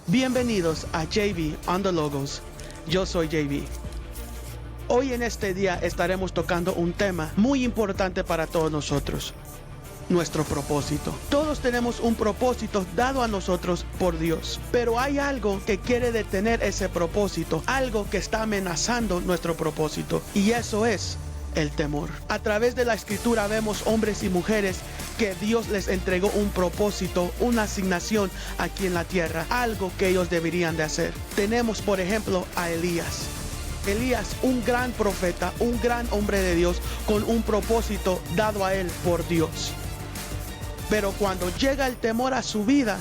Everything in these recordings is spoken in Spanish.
Bienvenidos a JV on the Logos. Yo soy JV. Hoy en este día estaremos tocando un tema muy importante para todos nosotros. Nuestro propósito. Todos tenemos un propósito dado a nosotros por Dios, pero hay algo que quiere detener ese propósito, algo que está amenazando nuestro propósito, y eso es el temor. A través de la escritura vemos hombres y mujeres que Dios les entregó un propósito, una asignación aquí en la tierra, algo que ellos deberían de hacer. Tenemos por ejemplo a Elías. Elías, un gran profeta, un gran hombre de Dios con un propósito dado a él por Dios. Pero cuando llega el temor a su vida,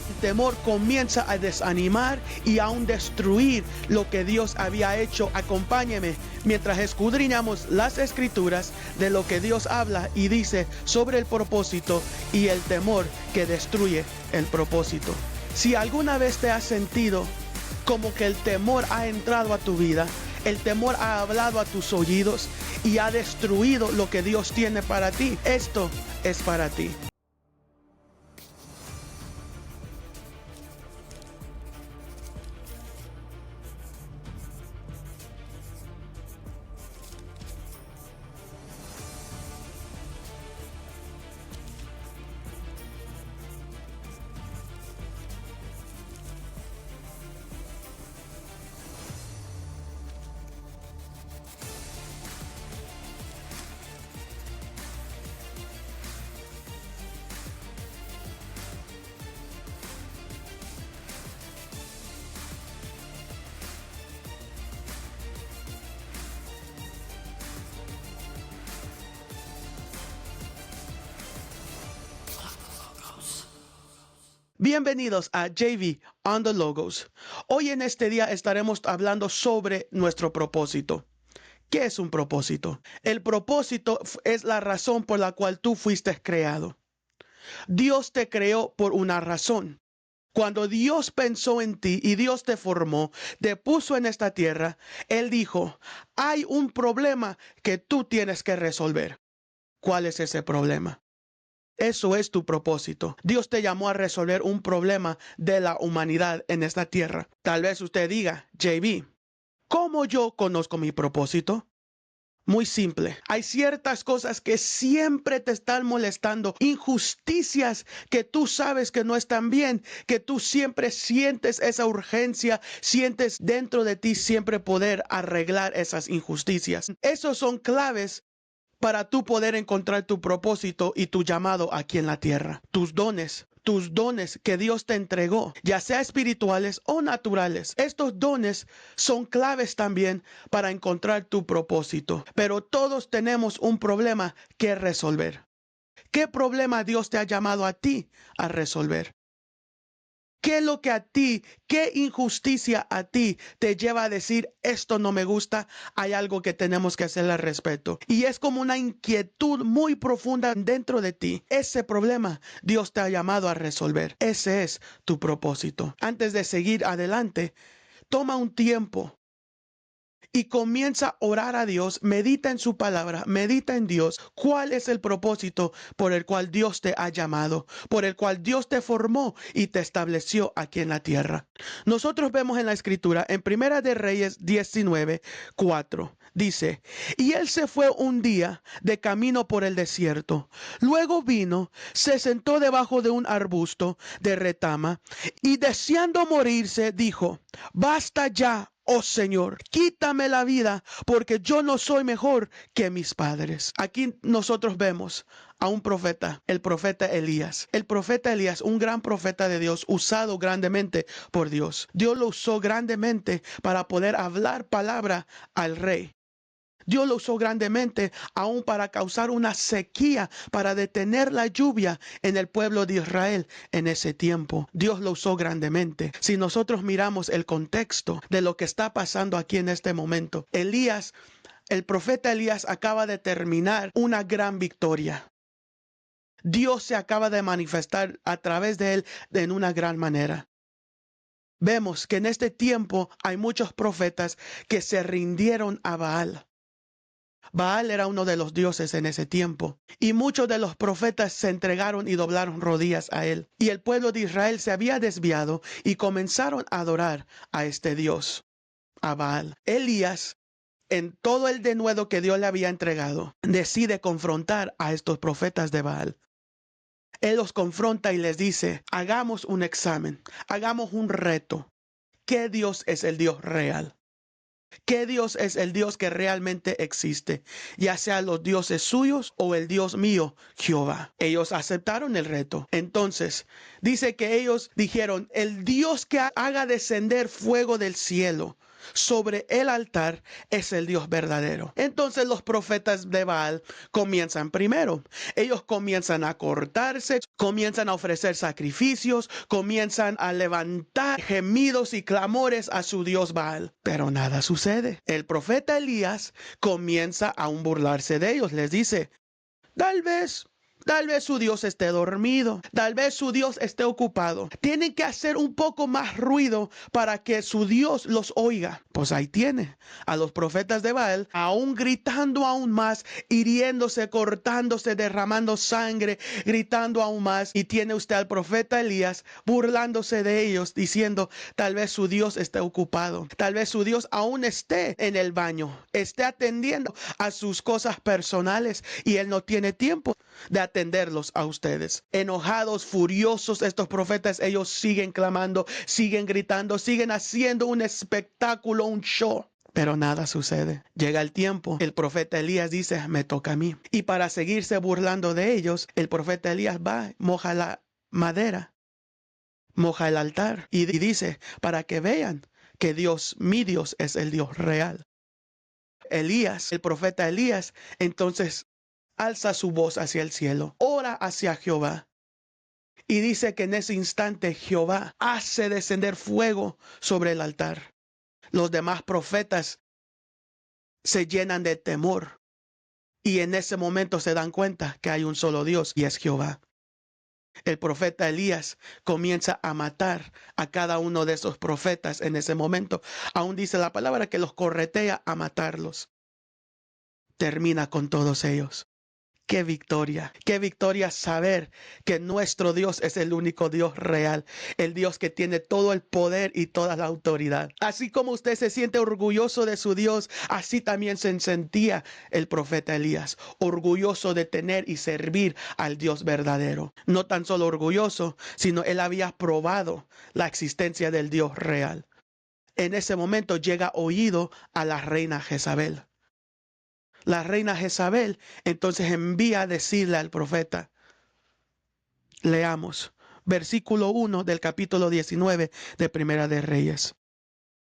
el temor comienza a desanimar y aún destruir lo que Dios había hecho. Acompáñeme mientras escudriñamos las escrituras de lo que Dios habla y dice sobre el propósito y el temor que destruye el propósito. Si alguna vez te has sentido como que el temor ha entrado a tu vida, el temor ha hablado a tus oídos y ha destruido lo que Dios tiene para ti, esto es para ti. Bienvenidos a JV on the Logos. Hoy en este día estaremos hablando sobre nuestro propósito. ¿Qué es un propósito? El propósito es la razón por la cual tú fuiste creado. Dios te creó por una razón. Cuando Dios pensó en ti y Dios te formó, te puso en esta tierra, Él dijo, hay un problema que tú tienes que resolver. ¿Cuál es ese problema? Eso es tu propósito. Dios te llamó a resolver un problema de la humanidad en esta tierra. Tal vez usted diga, JV, ¿cómo yo conozco mi propósito? Muy simple. Hay ciertas cosas que siempre te están molestando, injusticias que tú sabes que no están bien, que tú siempre sientes esa urgencia, sientes dentro de ti siempre poder arreglar esas injusticias. Esos son claves para tú poder encontrar tu propósito y tu llamado aquí en la tierra. Tus dones que Dios te entregó, ya sea espirituales o naturales. Estos dones son claves también para encontrar tu propósito. Pero todos tenemos un problema que resolver. ¿Qué problema Dios te ha llamado a ti a resolver? ¿Qué es lo que a ti, qué injusticia a ti te lleva a decir, esto no me gusta, hay algo que tenemos que hacer al respecto? Y es como una inquietud muy profunda dentro de ti. Ese problema Dios te ha llamado a resolver. Ese es tu propósito. Antes de seguir adelante, toma un tiempo y comienza a orar a Dios, medita en su palabra, medita en Dios. ¿Cuál es el propósito por el cual Dios te ha llamado, por el cual Dios te formó y te estableció aquí en la tierra? Nosotros vemos en la escritura, en Primera de Reyes 19:4, dice, y él se fue un día de camino por el desierto. Luego vino, se sentó debajo de un arbusto de retama y deseando morirse, dijo, basta ya, oh Señor, quítame la vida, porque yo no soy mejor que mis padres. Aquí nosotros vemos a un profeta, el profeta Elías. El profeta Elías, un gran profeta de Dios, usado grandemente por Dios. Dios lo usó grandemente para poder hablar palabra al rey. Dios lo usó grandemente aún para causar una sequía, para detener la lluvia en el pueblo de Israel en ese tiempo. Dios lo usó grandemente. Si nosotros miramos el contexto de lo que está pasando aquí en este momento, Elías, el profeta Elías acaba de terminar una gran victoria. Dios se acaba de manifestar a través de él en una gran manera. Vemos que en este tiempo hay muchos profetas que se rindieron a Baal. Baal era uno de los dioses en ese tiempo, y muchos de los profetas se entregaron y doblaron rodillas a él. Y el pueblo de Israel se había desviado y comenzaron a adorar a este dios, a Baal. Elías, en todo el denuedo que Dios le había entregado, decide confrontar a estos profetas de Baal. Él los confronta y les dice, hagamos un examen, hagamos un reto. ¿Qué Dios es el Dios real? ¿Qué Dios es el Dios que realmente existe? Ya sea los dioses suyos o el Dios mío, Jehová. Ellos aceptaron el reto. Entonces, dice que ellos dijeron, el Dios que haga descender fuego del cielo sobre el altar es el Dios verdadero. Entonces los profetas de Baal comienzan primero. Ellos comienzan a cortarse, comienzan a ofrecer sacrificios, comienzan a levantar gemidos y clamores a su Dios Baal. Pero nada sucede. El profeta Elías comienza a burlarse de ellos. Les dice, Tal vez su Dios esté dormido. Tal vez su Dios esté ocupado. Tienen que hacer un poco más ruido para que su Dios los oiga. Pues ahí tiene a los profetas de Baal aún gritando aún más, hiriéndose, cortándose, derramando sangre, gritando aún más. Y tiene usted al profeta Elías burlándose de ellos, diciendo, tal vez su Dios esté ocupado. Tal vez su Dios aún esté en el baño, esté atendiendo a sus cosas personales y él no tiene tiempo de atenderlos a ustedes. Enojados, furiosos, estos profetas, ellos siguen clamando, siguen gritando, siguen haciendo un espectáculo, un show. Pero nada sucede. Llega el tiempo, el profeta Elías dice, me toca a mí. Y para seguirse burlando de ellos, el profeta Elías va, moja la madera, moja el altar y dice, para que vean que Dios, mi Dios, es el Dios real. Elías, el profeta Elías, entonces alza su voz hacia el cielo, ora hacia Jehová. Y dice que en ese instante Jehová hace descender fuego sobre el altar. Los demás profetas se llenan de temor. Y en ese momento se dan cuenta que hay un solo Dios y es Jehová. El profeta Elías comienza a matar a cada uno de esos profetas en ese momento. Aún dice la palabra que los corretea a matarlos. Termina con todos ellos. Qué victoria saber que nuestro Dios es el único Dios real, el Dios que tiene todo el poder y toda la autoridad. Así como usted se siente orgulloso de su Dios, así también se sentía el profeta Elías, orgulloso de tener y servir al Dios verdadero. No tan solo orgulloso, sino él había probado la existencia del Dios real. En ese momento llega oído a la reina Jezabel. La reina Jezabel entonces envía a decirle al profeta. Leamos versículo 1 del capítulo 19 de Primera de Reyes.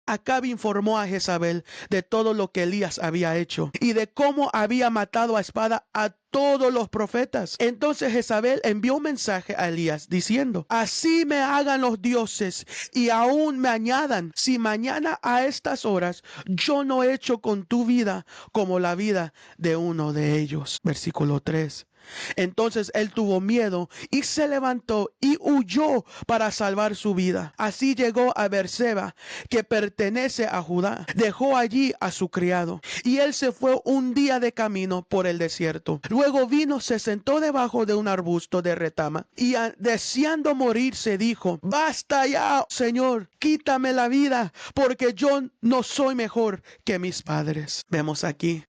Acabe informó a Jezabel de todo lo que Elías había hecho y de cómo había matado a espada a todos los profetas. Entonces Jezabel envió un mensaje a Elías diciendo, así me hagan los dioses y aún me añadan, si mañana a estas horas yo no he hecho con tu vida como la vida de uno de ellos. Versículo 3. Entonces él tuvo miedo y se levantó y huyó para salvar su vida. Así llegó a Beerseba, que pertenece a Judá. Dejó allí a su criado y él se fue un día de camino por el desierto. Luego vino, se sentó debajo de un arbusto de retama y deseando morir se dijo, basta ya, Señor, quítame la vida, porque yo no soy mejor que mis padres. Vemos aquí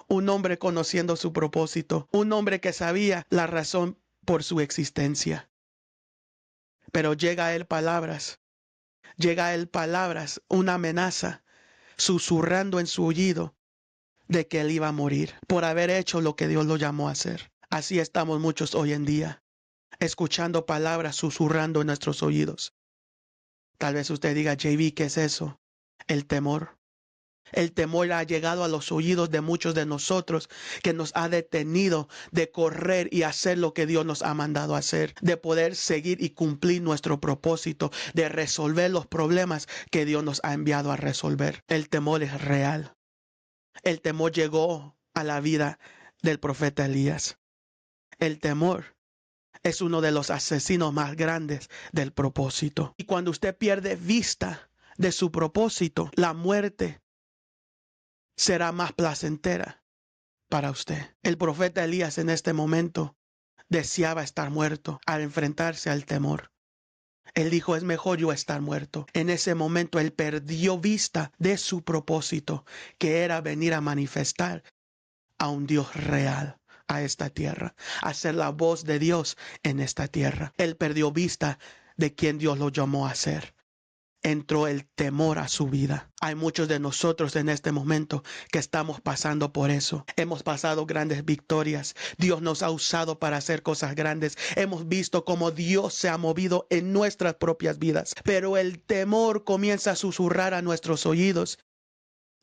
un hombre conociendo su propósito, un hombre que sabía la razón por su existencia. Pero llega a él palabras, una amenaza, susurrando en su oído de que él iba a morir por haber hecho lo que Dios lo llamó a hacer. Así estamos muchos hoy en día, escuchando palabras susurrando en nuestros oídos. Tal vez usted diga, JB, ¿qué es eso? El temor. El temor ha llegado a los oídos de muchos de nosotros, que nos ha detenido de correr y hacer lo que Dios nos ha mandado a hacer, de poder seguir y cumplir nuestro propósito, de resolver los problemas que Dios nos ha enviado a resolver. El temor es real. El temor llegó a la vida del profeta Elías. El temor es uno de los asesinos más grandes del propósito. Y cuando usted pierde vista de su propósito, la muerte será más placentera para usted. El profeta Elías en este momento deseaba estar muerto al enfrentarse al temor. Él dijo, es mejor yo estar muerto. En ese momento él perdió vista de su propósito, que era venir a manifestar a un Dios real a esta tierra, a ser la voz de Dios en esta tierra. Él perdió vista de quien Dios lo llamó a ser. Entró el temor a su vida. Hay muchos de nosotros en este momento que estamos pasando por eso. Hemos pasado grandes victorias. Dios nos ha usado para hacer cosas grandes. Hemos visto cómo Dios se ha movido en nuestras propias vidas. Pero el temor comienza a susurrar a nuestros oídos.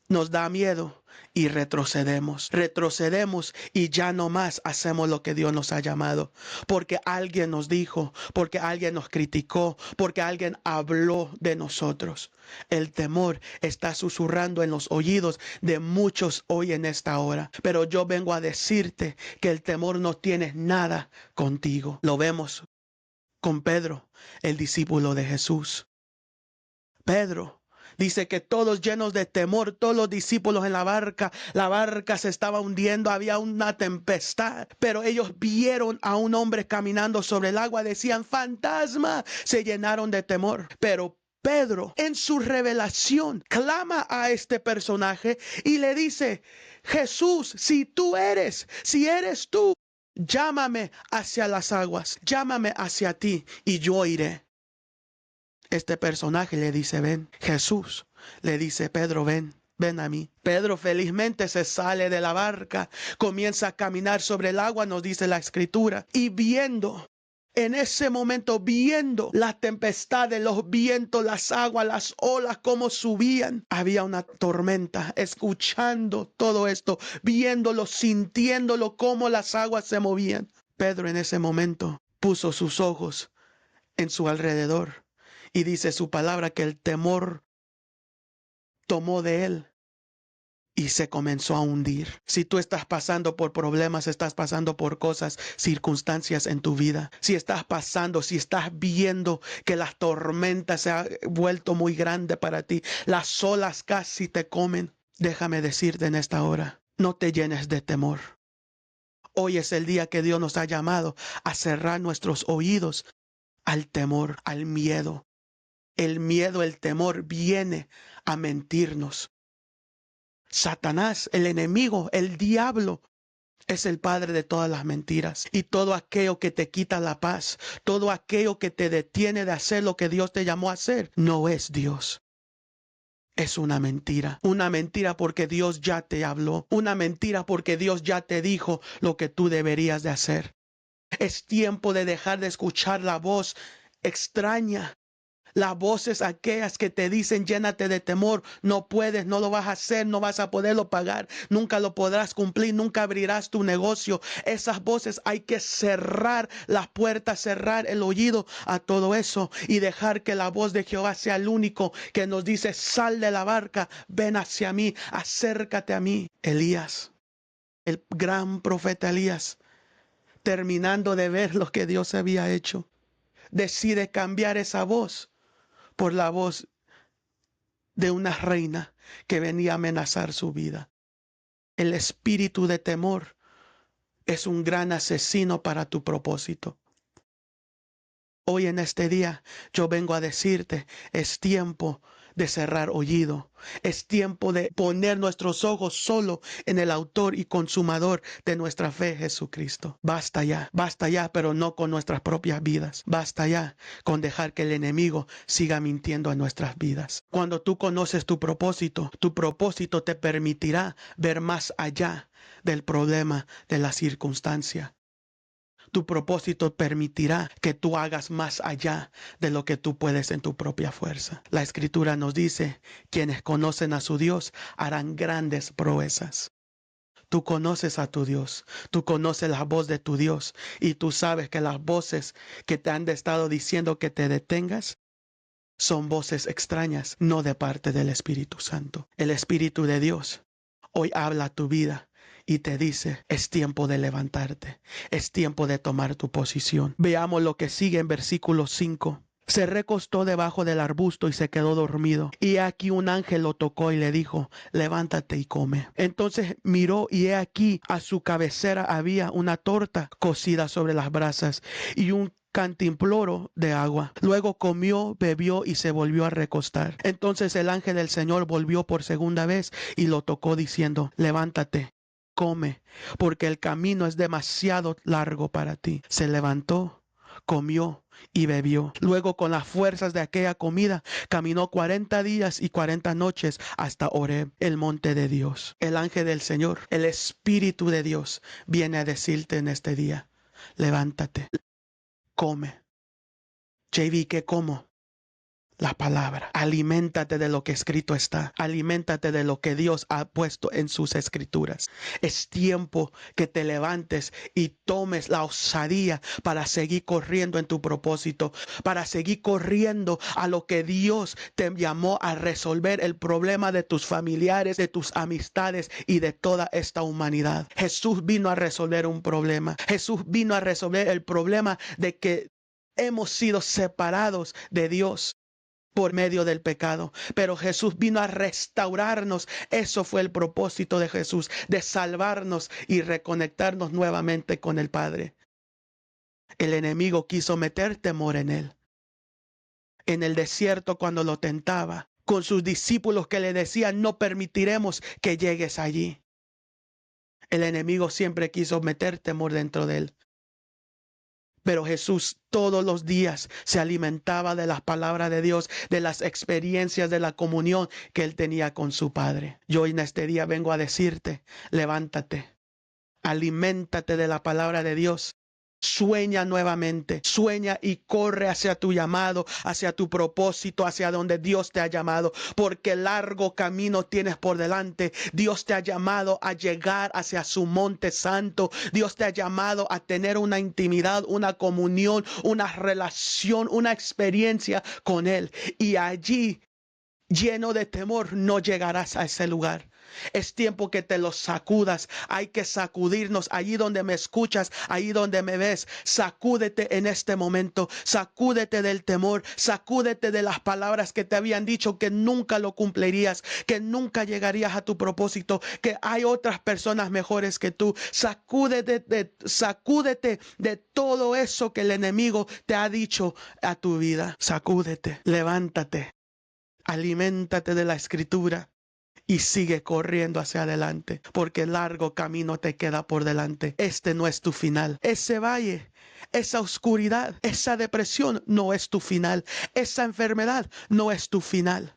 Nos da miedo y retrocedemos. Retrocedemos y ya no más hacemos lo que Dios nos ha llamado. Porque alguien nos dijo, porque alguien nos criticó, porque alguien habló de nosotros. El temor está susurrando en los oídos de muchos hoy en esta hora. Pero yo vengo a decirte que el temor no tiene nada contigo. Lo vemos con Pedro, el discípulo de Jesús. Pedro dice que todos llenos de temor, todos los discípulos en la barca se estaba hundiendo, había una tempestad, pero ellos vieron a un hombre caminando sobre el agua, decían fantasma, se llenaron de temor. Pero Pedro en su revelación clama a este personaje y le dice, Jesús, si eres tú, llámame hacia las aguas, llámame hacia ti y yo iré. Este personaje le dice, ven. Jesús le dice, Pedro, ven. Ven a mí. Pedro felizmente se sale de la barca, comienza a caminar sobre el agua, nos dice la escritura, y en ese momento, viendo la tempestad de los vientos, las aguas, las olas, cómo subían, había una tormenta, escuchando todo esto, viéndolo, sintiéndolo, cómo las aguas se movían. Pedro en ese momento puso sus ojos en su alrededor. Y dice su palabra que el temor tomó de él y se comenzó a hundir. Si tú estás pasando por problemas, estás pasando por cosas, circunstancias en tu vida. Si estás viendo que la tormenta se ha vuelto muy grande para ti, las olas casi te comen, déjame decirte en esta hora, no te llenes de temor. Hoy es el día que Dios nos ha llamado a cerrar nuestros oídos al temor, al miedo. El miedo, el temor viene a mentirnos. Satanás, el enemigo, el diablo, es el padre de todas las mentiras. Y todo aquello que te quita la paz, todo aquello que te detiene de hacer lo que Dios te llamó a hacer, no es Dios. Es una mentira porque Dios ya te habló, una mentira porque Dios ya te dijo lo que tú deberías de hacer. Es tiempo de dejar de escuchar la voz extraña. Las voces aquellas que te dicen llénate de temor, no puedes, no lo vas a hacer, no vas a poderlo pagar, nunca lo podrás cumplir, nunca abrirás tu negocio. Esas voces hay que cerrar las puertas, cerrar el oído a todo eso y dejar que la voz de Jehová sea el único que nos dice sal de la barca, ven hacia mí, acércate a mí. Elías, el gran profeta Elías, terminando de ver lo que Dios había hecho, decide cambiar esa voz por la voz de una reina que venía a amenazar su vida. El espíritu de temor es un gran asesino para tu propósito. Hoy en este día yo vengo a decirte, es tiempo de cerrar oído. Es tiempo de poner nuestros ojos solo en el autor y consumador de nuestra fe, Jesucristo. Basta ya, pero no con nuestras propias vidas. Basta ya con dejar que el enemigo siga mintiendo en nuestras vidas. Cuando tú conoces tu propósito te permitirá ver más allá del problema, de la circunstancia. Tu propósito permitirá que tú hagas más allá de lo que tú puedes en tu propia fuerza. La Escritura nos dice, quienes conocen a su Dios harán grandes proezas. Tú conoces a tu Dios, tú conoces la voz de tu Dios y tú sabes que las voces que te han estado diciendo que te detengas son voces extrañas, no de parte del Espíritu Santo. El Espíritu de Dios hoy habla a tu vida y te dice, es tiempo de levantarte, es tiempo de tomar tu posición. Veamos lo que sigue en versículo 5. Se recostó debajo del arbusto y se quedó dormido. Y aquí un ángel lo tocó y le dijo, levántate y come. Entonces miró y he aquí a su cabecera había una torta cocida sobre las brasas y un cantimploro de agua. Luego comió, bebió y se volvió a recostar. Entonces el ángel del Señor volvió por segunda vez y lo tocó diciendo, levántate, come, porque el camino es demasiado largo para ti. Se levantó, comió y bebió. Luego con las fuerzas de aquella comida caminó 40 días y 40 noches hasta Horeb, el monte de Dios. El ángel del Señor, el Espíritu de Dios, viene a decirte en este día, levántate, come. JV, ¿qué como? La palabra. Aliméntate de lo que escrito está. Aliméntate de lo que Dios ha puesto en sus escrituras. Es tiempo que te levantes y tomes la osadía para seguir corriendo en tu propósito, para seguir corriendo a lo que Dios te llamó a resolver, el problema de tus familiares, de tus amistades y de toda esta humanidad. Jesús vino a resolver un problema. Jesús vino a resolver el problema de que hemos sido separados de Dios por medio del pecado, pero Jesús vino a restaurarnos. Eso fue el propósito de Jesús, de salvarnos y reconectarnos nuevamente con el Padre. El enemigo quiso meter temor en él. En el desierto cuando lo tentaba, con sus discípulos que le decían, no permitiremos que llegues allí. El enemigo siempre quiso meter temor dentro de él. Pero Jesús todos los días se alimentaba de las palabras de Dios, de las experiencias de la comunión que él tenía con su Padre. Yo en este día vengo a decirte, levántate, aliméntate de la palabra de Dios. Sueña nuevamente, sueña y corre hacia tu llamado, hacia tu propósito, hacia donde Dios te ha llamado, porque largo camino tienes por delante. Dios te ha llamado a llegar hacia su monte santo. Dios te ha llamado a tener una intimidad, una comunión, una relación, una experiencia con Él. Y allí, lleno de temor, no llegarás a ese lugar. Es tiempo que te los sacudas. Hay que sacudirnos. Allí donde me escuchas, allí donde me ves, sacúdete en este momento. Sacúdete del temor. Sacúdete de las palabras que te habían dicho que nunca lo cumplirías, que nunca llegarías a tu propósito, que hay otras personas mejores que tú. Sacúdete de todo eso que el enemigo te ha dicho a tu vida. Sacúdete, levántate, aliméntate de la escritura. Y sigue corriendo hacia adelante, porque largo camino te queda por delante. Este no es tu final. Ese valle, esa oscuridad, esa depresión no es tu final. Esa enfermedad no es tu final.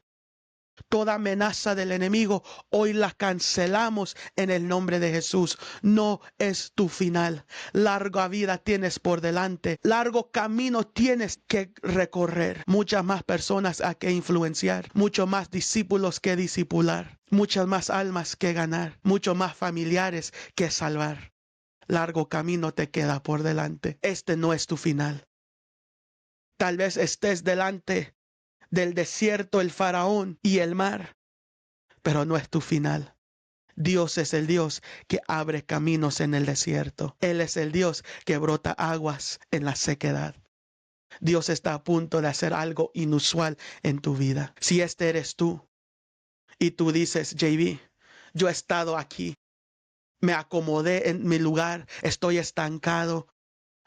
Toda amenaza del enemigo hoy la cancelamos en el nombre de Jesús. No es tu final. Larga vida tienes por delante. Largo camino tienes que recorrer. Muchas más personas a que influenciar. Muchos más discípulos que discipular. Muchas más almas que ganar. Muchos más familiares que salvar. Largo camino te queda por delante. Este no es tu final. Tal vez estés delante del desierto, el faraón y el mar, pero no es tu final. Dios es el Dios que abre caminos en el desierto. Él es el Dios que brota aguas en la sequedad. Dios está a punto de hacer algo inusual en tu vida. Si este eres tú y tú dices, JB, yo he estado aquí, me acomodé en mi lugar, estoy estancado.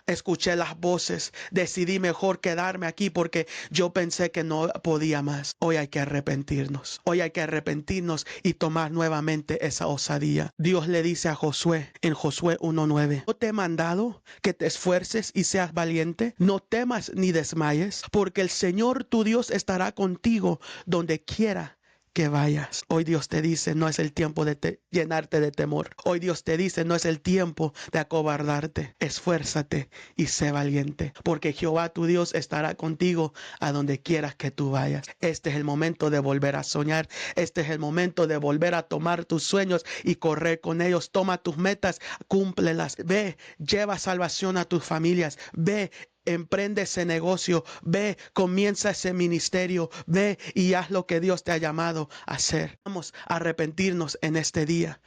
Escuché las voces, decidí mejor quedarme aquí porque yo pensé que no podía más. Hoy hay que arrepentirnos. Hoy hay que arrepentirnos y tomar nuevamente esa osadía. Dios le dice a Josué en Josué 1:9, ¿no te he mandado que te esfuerces y seas valiente? No temas ni desmayes, porque el Señor tu Dios estará contigo donde quiera que vayas. Hoy Dios te dice, no es el tiempo de llenarte de temor. Hoy Dios te dice, no es el tiempo de acobardarte. Esfuérzate y sé valiente, porque Jehová tu Dios estará contigo a donde quieras que tú vayas. Este es el momento de volver a soñar. Este es el momento de volver a tomar tus sueños y correr con ellos. Toma tus metas, cúmplelas. Ve, lleva salvación a tus familias. Ve, emprende ese negocio, ve, comienza ese ministerio, ve y haz lo que Dios te ha llamado a hacer. Vamos a arrepentirnos en este día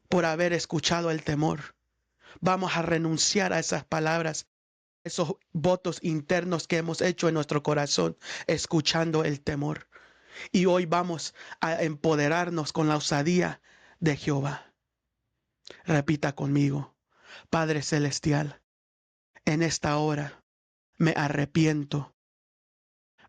por haber escuchado el temor. Vamos a renunciar a esas palabras esos votos internos que hemos hecho en nuestro corazón, escuchando el temor. Y hoy vamos a empoderarnos con la osadía de Jehová. Repita conmigo: Padre Celestial, en esta hora me arrepiento.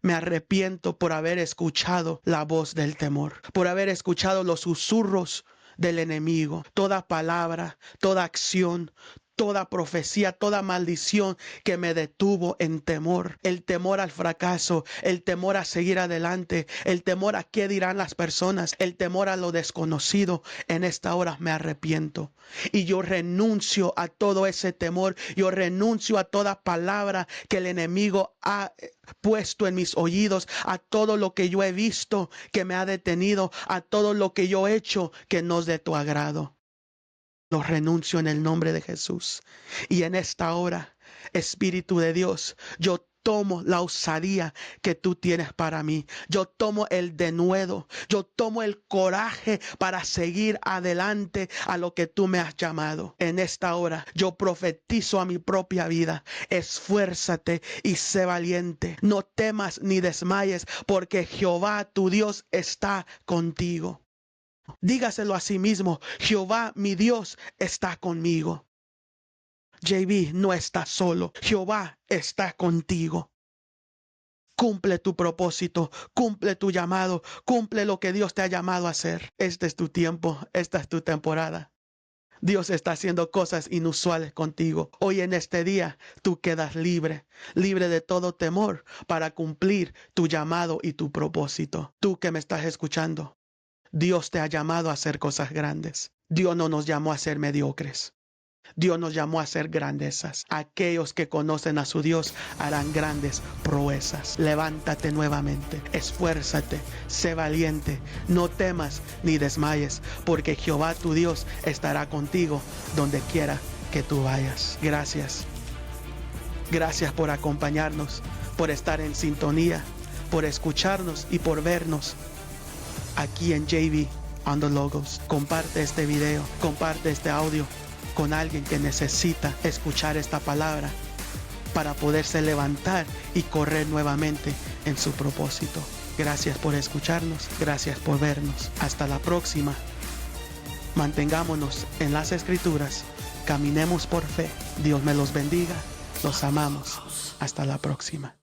Me arrepiento por haber escuchado la voz del temor, por haber escuchado los susurros del enemigo, toda palabra, toda acción, toda profecía, toda maldición que me detuvo en temor, el temor al fracaso, el temor a seguir adelante, el temor a qué dirán las personas, el temor a lo desconocido. En esta hora me arrepiento y yo renuncio a todo ese temor, yo renuncio a toda palabra que el enemigo ha puesto en mis oídos, a todo lo que yo he visto que me ha detenido, a todo lo que yo he hecho que no es de tu agrado. Lo renuncio en el nombre de Jesús. Y en esta hora, Espíritu de Dios, yo tomo la osadía que tú tienes para mí. Yo tomo el denuedo. Yo tomo el coraje para seguir adelante a lo que tú me has llamado. En esta hora, yo profetizo a mi propia vida. Esfuérzate y sé valiente. No temas ni desmayes, porque Jehová tu Dios está contigo. Dígaselo a sí mismo: Jehová mi Dios está conmigo. JB no está solo. Jehová está contigo. Cumple tu propósito, cumple tu llamado, cumple lo que Dios te ha llamado a hacer. Este es tu tiempo, esta es tu temporada. Dios está haciendo cosas inusuales contigo. Hoy en este día tú quedas libre, libre de todo temor para cumplir tu llamado y tu propósito. Tú que me estás escuchando, Dios te ha llamado a hacer cosas grandes. Dios no nos llamó a ser mediocres. Dios nos llamó a hacer grandezas. Aquellos que conocen a su Dios harán grandes proezas. Levántate nuevamente, esfuérzate, sé valiente, no temas ni desmayes, porque Jehová tu Dios estará contigo donde quiera que tú vayas. Gracias. Gracias por acompañarnos, por estar en sintonía, por escucharnos y por vernos aquí en JV on the Logos. Comparte este video, comparte este audio con alguien que necesita escuchar esta palabra para poderse levantar y correr nuevamente en su propósito. Gracias por escucharnos, gracias por vernos. Hasta la próxima. Mantengámonos en las Escrituras, caminemos por fe. Dios me los bendiga, los amamos. Hasta la próxima.